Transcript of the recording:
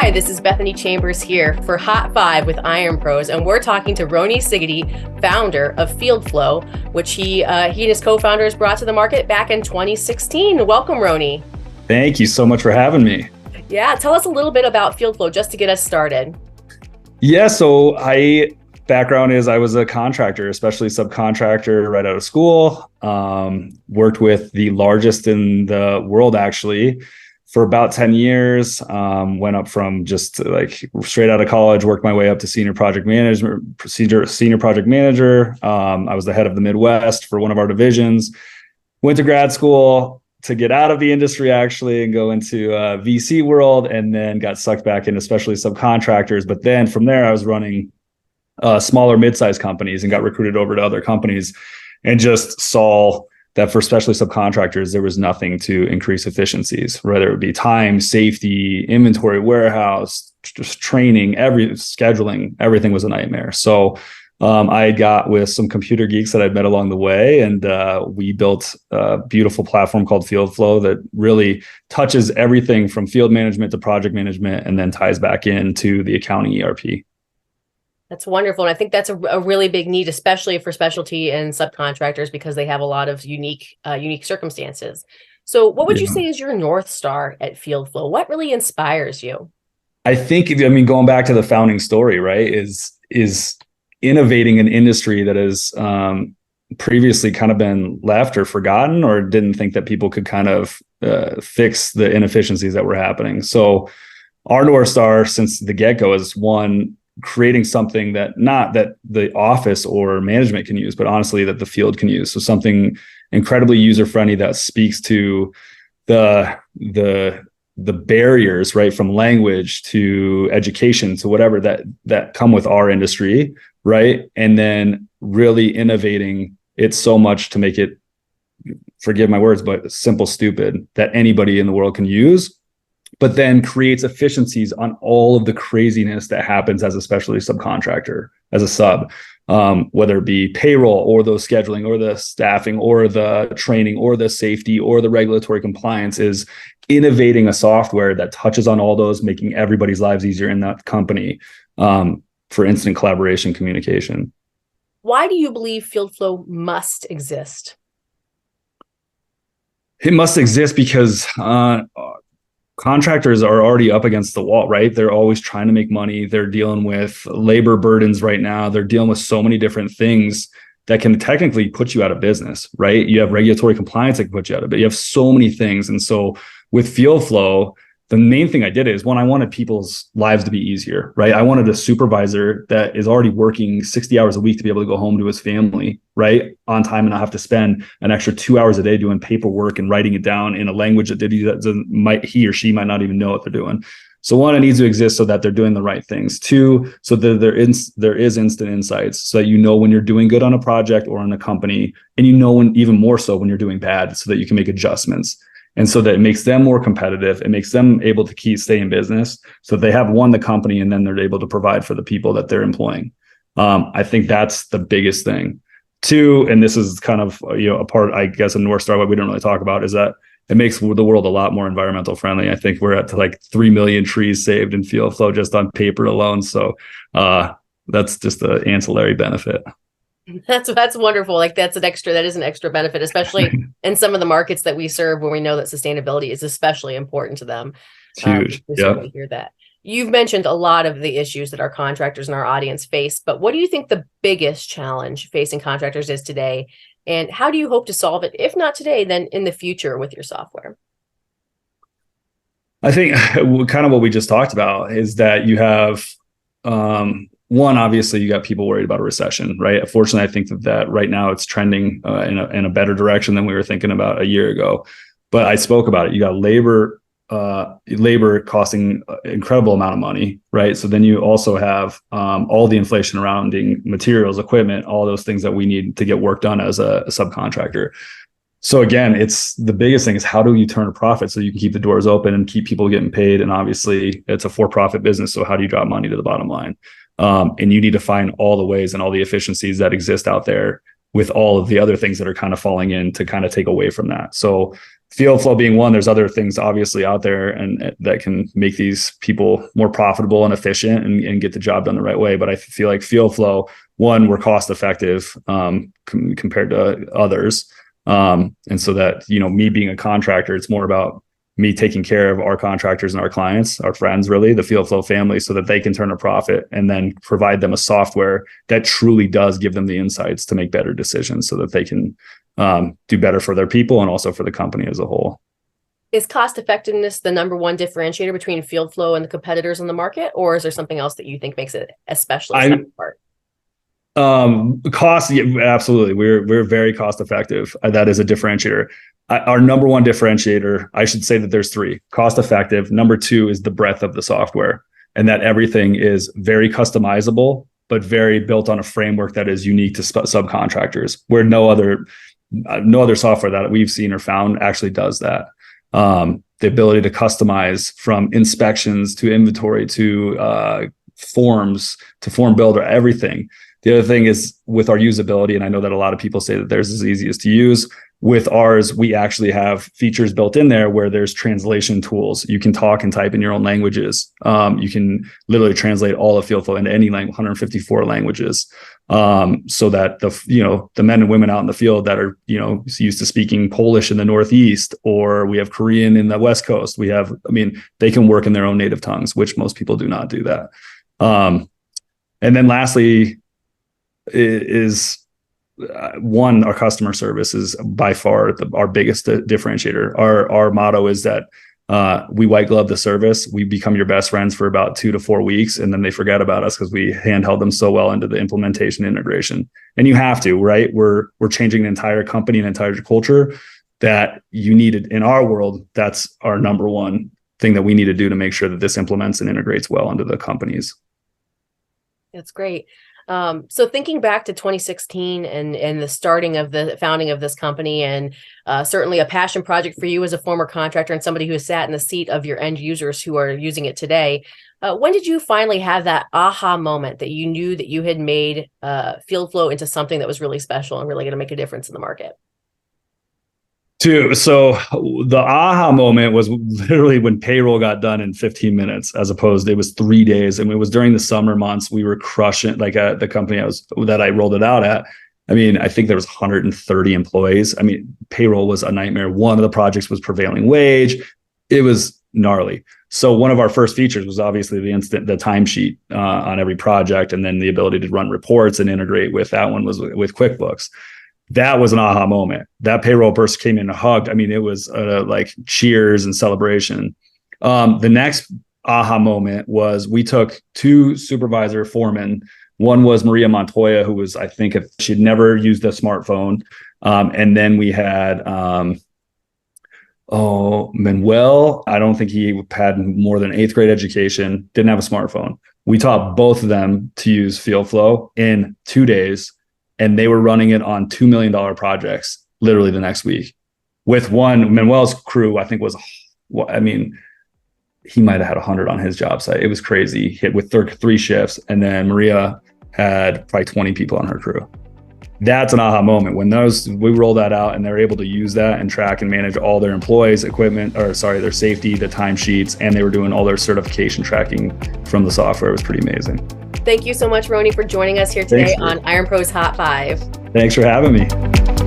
Hi, this is Bethany Chambers here for Hot 5 with IRONPROS, and we're talking to Roni Sigety, founder of FieldFlo, which he and his co-founders brought to the market back in 2016. Welcome, Roni. Thank you so much for having me. Yeah, tell us a little bit about FieldFlo just to get us started. Yeah, so background is I was a contractor, especially subcontractor right out of school. Worked with the largest in the world, actually, for about 10 years. Went up from just like straight out of college, worked my way up to senior project manager. I was the head of the Midwest for one of our divisions. Went to grad school to get out of the industry, actually, and go into VC world, and then got sucked back into especially subcontractors. But then from there, I was running smaller mid-sized companies and got recruited over to other companies, and just saw that for especially subcontractors, there was nothing to increase efficiencies, whether it be time, safety, inventory, warehouse, just training, scheduling, everything was a nightmare. So I got with some computer geeks that I'd met along the way, and we built a beautiful platform called FieldFlo that really touches everything from field management to project management, and then ties back into the accounting ERP. That's wonderful. And I think that's a really big need, especially for specialty and subcontractors, because they have a lot of unique circumstances. So what would you say is your North Star at FieldFlo? What really inspires you? I think, going back to the founding story, right, is innovating an industry that has previously kind of been left or forgotten, or didn't think that people could kind of fix the inefficiencies that were happening. So our North Star since the get-go is, one, creating something that not that the office or management can use, but honestly that the field can use. So something incredibly user-friendly that speaks to the barriers, right, from language to education to whatever that come with our industry, right? And then really innovating it so much to make it, forgive my words, but simple, stupid, that anybody in the world can use, but then creates efficiencies on all of the craziness that happens as a specialty subcontractor, as a sub, whether it be payroll or those scheduling or the staffing or the training or the safety or the regulatory compliance. Is innovating a software that touches on all those, making everybody's lives easier in that company, for instant collaboration, communication. Why do you believe FieldFlo must exist? It must exist because contractors are already up against the wall, right? They're always trying to make money. They're dealing with labor burdens right now. They're dealing with so many different things that can technically put you out of business, right? You have regulatory compliance that can put you out of it. You have so many things. And so with FieldFlo, the main thing I did is, one, I wanted people's lives to be easier, right? I wanted a supervisor that is already working 60 hours a week to be able to go home to his family, right, on time, and not have to spend an extra 2 hours a day doing paperwork and writing it down in a language that he or she might not even know what they're doing. So one, it needs to exist so that they're doing the right things. Two, so that there is instant insights, so that you know when you're doing good on a project or in a company, and you know when, even more so, when you're doing bad, so that you can make adjustments. And so that it makes them more competitive. It makes them able to stay in business, so they have won the company, and then they're able to provide for the people that they're employing. I think that's the biggest thing. Two, and this is kind of a part, I guess, of North Star, what we don't really talk about, is that it makes the world a lot more environmental friendly. I think we're at like 3 million trees saved in FieldFlo just on paper alone. So that's just the ancillary benefit. That's wonderful. Like that is an extra benefit, especially in some of the markets that we serve, where we know that sustainability is especially important to them. It's huge. Yeah. Hear that. You've mentioned a lot of the issues that our contractors and our audience face, but what do you think the biggest challenge facing contractors is today? And how do you hope to solve it? If not today, then in the future with your software? I think kind of what we just talked about is that you have, one, obviously you got people worried about a recession, right? Fortunately, I think that right now it's trending in a better direction than we were thinking about a year ago. But I spoke about it. You got labor costing an incredible amount of money, right? So then you also have all the inflation surrounding materials, equipment, all those things that we need to get work done as a subcontractor. So again, it's the biggest thing is, how do you turn a profit so you can keep the doors open and keep people getting paid? And obviously it's a for-profit business. So how do you drop money to the bottom line? And you need to find all the ways and all the efficiencies that exist out there with all of the other things that are kind of falling in to kind of take away from that. So FieldFlo being one, there's other things obviously out there and that can make these people more profitable and efficient and get the job done the right way. But I feel like FieldFlo, one, we're cost effective compared to others. And so that, me being a contractor, it's more about me taking care of our contractors and our clients, our friends, really, the FieldFlo family, so that they can turn a profit and then provide them a software that truly does give them the insights to make better decisions so that they can do better for their people and also for the company as a whole. Is cost effectiveness the number one differentiator between FieldFlo and the competitors in the market, or is there something else that you think makes it especially apart? Cost, yeah, absolutely. We're very cost effective. That is a differentiator. Our number one differentiator, I should say that there's three: cost effective. Number two is the breadth of the software, and that everything is very customizable, but very built on a framework that is unique to subcontractors, where no other software that we've seen or found actually does that. The ability to customize from inspections to inventory to forms to form builder, everything. The other thing is with our usability, and I know that a lot of people say that theirs is easiest to use. With ours, we actually have features built in there where there's translation tools. You can talk and type in your own languages. You can literally translate all of FieldFlo into any language, 154 languages, so that the men and women out in the field that are used to speaking Polish in the Northeast, or we have Korean in the West Coast. They can work in their own native tongues, which most people do not do that. And then lastly, is one, our customer service is by far our biggest differentiator. Our motto is that we white glove the service. We become your best friends for about 2 to 4 weeks, and then they forget about us because we handheld them so well into the implementation integration. And you have to, right? We're changing an entire company, an entire culture that you needed in our world. That's our number one thing that we need to do to make sure that this implements and integrates well into the companies. That's great. So thinking back to 2016 and the founding of this company, and certainly a passion project for you as a former contractor and somebody who has sat in the seat of your end users who are using it today, when did you finally have that aha moment that you knew that you had made FieldFlo into something that was really special and really going to make a difference in the market? So the aha moment was literally when payroll got done in 15 minutes, as opposed it was 3 days. And it was during the summer months. We were crushing, like the company that I rolled it out at. I think there was 130 employees. Payroll was a nightmare. One of the projects was prevailing wage. It was gnarly. So one of our first features was obviously the timesheet on every project, and then the ability to run reports and integrate with that one was with QuickBooks. That was an aha moment. That payroll person came in and hugged. It was like cheers and celebration. The next aha moment was we took 2 supervisor foremen. One was Maria Montoya, who was, I think, she'd never used a smartphone. And then we had Manuel. I don't think he had more than 8th grade education, didn't have a smartphone. We taught both of them to use FieldFlo in 2 days. And they were running it on $2 million projects literally the next week. With one, Manuel's crew, I think he might have had 100 on his job site. It was crazy. Hit with 3 shifts. And then Maria had probably 20 people on her crew. That's an aha moment when we roll that out and they're able to use that and track and manage all their employees, their safety, the timesheets, and they were doing all their certification tracking from the software. It was pretty amazing. Thank you so much, Roni, for joining us here today on IRONPROS Hot 5. Thanks for having me.